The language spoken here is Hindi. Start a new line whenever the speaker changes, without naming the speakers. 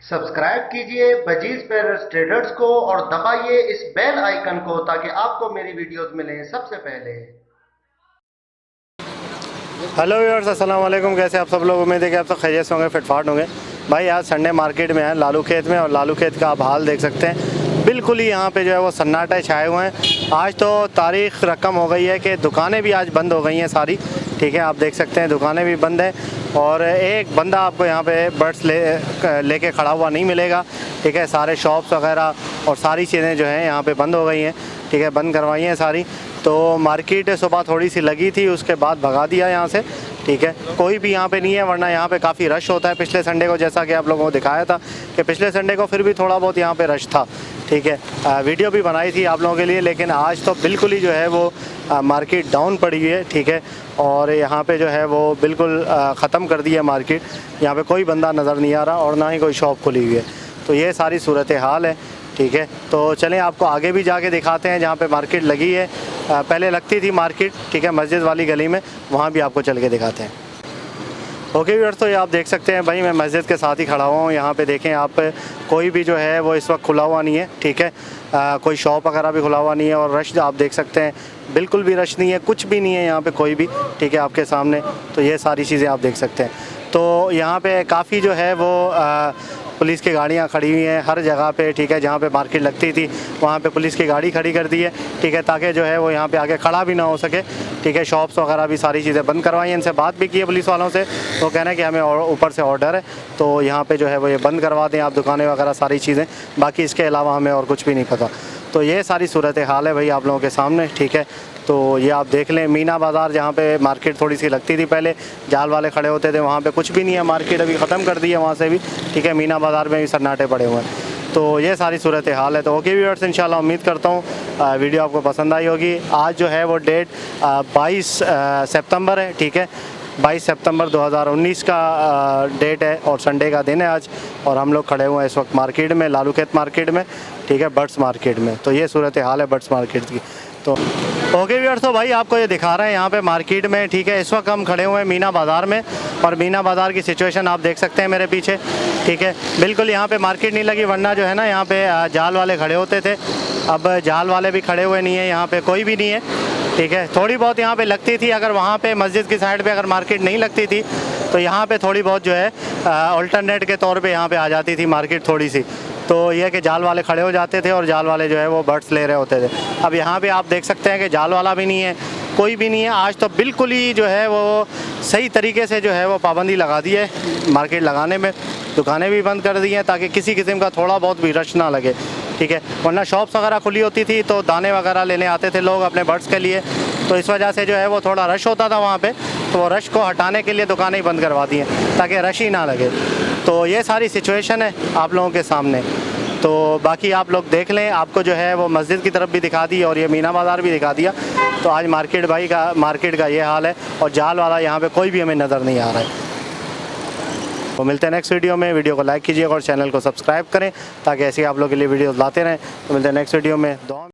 सब्सक्राइब कीजिए बजीज पेरस ट्रेडर्स को और दबाइए इस बेल आइकन को ताकि आपको मेरी वीडियोस मिलें सबसे पहले।
हेलो व्यूअर्स, अस्सलाम वालेकुम। कैसे आप सब लोग? उम्मीद है कि आप सब खैरियत से होंगे, फिटफाट होंगे। भाई आज संडे मार्केट में है लालू खेत में, और लालू खेत का आप हाल देख सकते हैं। बिल्कुल ही यहाँ पे जो है वो सन्नाटे छाए हुए हैं। आज तो तारीख रकम हो गई है कि दुकानें भी आज बंद हो गई हैं सारी। ठीक है, आप देख सकते हैं दुकानें भी बंद हैं, और एक बंदा आपको यहाँ पे बर्ड्स लेके खड़ा हुआ नहीं मिलेगा। ठीक है, सारे शॉप्स वगैरह और सारी चीज़ें जो हैं यहाँ पे बंद हो गई हैं। ठीक है, बंद करवाई हैं सारी। तो मार्केट सुबह थोड़ी सी लगी थी, उसके बाद भगा दिया यहाँ से। ठीक है, कोई भी यहाँ पे नहीं है, वरना यहाँ पे काफ़ी रश होता है। पिछले संडे को जैसा कि आप लोगों को दिखाया था कि पिछले संडे को फिर भी थोड़ा बहुत यहाँ पे रश था। ठीक है, वीडियो भी बनाई थी आप लोगों के लिए, लेकिन आज तो बिल्कुल ही जो है वो मार्केट डाउन पड़ी हुई है। ठीक है, और यहाँ पे जो है वो बिल्कुल ख़त्म कर दी है मार्केट। यहाँ पे कोई बंदा नज़र नहीं आ रहा और ना ही कोई शॉप खुली हुई है। तो ये सारी सूरत हाल है। ठीक है, तो चलें आपको आगे भी जाके दिखाते हैं जहाँ पे मार्केट लगी है। पहले लगती थी मार्केट, ठीक है, मस्जिद वाली गली में, वहाँ भी आपको चल के दिखाते हैं। ओके व्यूअर्स, तो ये आप देख सकते हैं भाई, मैं मस्जिद के साथ ही खड़ा हुआ हूँ। यहाँ पे देखें आप, कोई भी जो है वो इस वक्त खुला हुआ नहीं है। ठीक है, कोई शॉप वगैरह भी खुला हुआ नहीं है, और रश आप देख सकते हैं बिल्कुल भी रश नहीं है, कुछ भी नहीं है यहाँ पे कोई भी। ठीक है, आपके सामने तो ये सारी चीज़ें आप देख सकते हैं। तो यहाँ पे काफ़ी जो है वो पुलिस की गाड़ियाँ खड़ी हुई हैं हर जगह पे। ठीक है, जहाँ पे मार्केट लगती थी वहाँ पे पुलिस की गाड़ी खड़ी कर दी है। ठीक है, ताकि जो है वो यहाँ पे आगे खड़ा भी ना हो सके। ठीक है, शॉप्स वगैरह भी सारी चीज़ें बंद करवाई हैं। इनसे बात भी की है पुलिस वालों से, तो कहना है कि हमें ऊपर से ऑर्डर है, तो यहाँ पे जो है वो ये बंद करवा दें आप दुकानें वगैरह सारी चीज़ें। बाकी इसके अलावा हमें और कुछ भी नहीं पता। तो ये सारी सूरत हाल है भाई आप लोगों के सामने। ठीक है, तो ये आप देख लें, मीना बाज़ार जहाँ पे मार्केट थोड़ी सी लगती थी पहले, जाल वाले खड़े होते थे, वहाँ पे कुछ भी नहीं है। मार्केट अभी ख़त्म कर दी है वहाँ से भी। ठीक है, मीना बाज़ार में भी सन्नाटे पड़े हुए हैं। तो ये सारी सूरत हाल है। तो ओके व्यूअर्स, इंशाल्लाह उम्मीद करता हूँ वीडियो आपको पसंद आई होगी। आज जो है वो डेट 22 सितंबर है। ठीक है, 22 सितंबर 2019 का डेट है, और संडे का दिन है आज। और हम लोग खड़े हुए हैं इस वक्त मार्केट में, लालू खेत मार्केट में। ठीक है, बर्ड्स मार्केट में। तो ये सूरत हाल है बर्ड्स मार्केट की। तो ओके व्यूअर्स, तो भाई आपको ये दिखा रहे हैं यहाँ पे मार्केट में। ठीक है, इस वक्त हम खड़े हुए हैं मीना बाज़ार में, और मीना बाज़ार की सिचुएशन आप देख सकते हैं मेरे पीछे। ठीक है, बिल्कुल यहाँ पे मार्केट नहीं लगी, वरना जो है ना यहाँ पे जाल वाले खड़े होते थे। अब जाल वाले भी खड़े हुए नहीं है, यहाँ पे कोई भी नहीं है। ठीक है, थोड़ी बहुत यहाँ पे लगती थी, अगर वहाँ पे मस्जिद की साइड पे अगर मार्केट नहीं लगती थी तो यहाँ पे थोड़ी बहुत जो है अल्टरनेट के तौर पे यहाँ पे आ जाती थी मार्केट थोड़ी सी। तो ये कि जाल वाले खड़े हो जाते थे और जाल वाले जो है वो बर्ड्स ले रहे होते थे। अब यहाँ पे आप देख सकते हैं कि जाल वाला भी नहीं है, कोई भी नहीं है। आज तो बिल्कुल ही जो है वो सही तरीके से जो है वो पाबंदी लगा दी है मार्केट लगाने में। दुकानें भी बंद कर दी हैं ताकि किसी किस्म का थोड़ा बहुत भी रश ना लगे। ठीक है, वरना शॉप्स वगैरह खुली होती थी तो दाने वगैरह लेने आते थे लोग अपने बर्ड्स के लिए, तो इस वजह से जो है वो थोड़ा रश होता था वहाँ पे। तो वो रश को हटाने के लिए दुकानें ही बंद करवा दी हैं ताकि रश ही ना लगे। तो ये सारी सिचुएशन है आप लोगों के सामने। तो बाकी आप लोग देख लें, आपको जो है वो मस्जिद की तरफ भी दिखा दी और ये मीना बाज़ार भी दिखा दिया। तो आज मार्केट का ये हाल है, और जाल वाला यहाँ पे कोई भी हमें नज़र नहीं आ रहा है। तो मिलते हैं नेक्स्ट वीडियो में। वीडियो को लाइक कीजिएगा और चैनल को सब्सक्राइब करें ताकि ऐसे आप लोगों के लिए वीडियोस लाते रहें। तो मिलते हैं नेक्स्ट वीडियो में।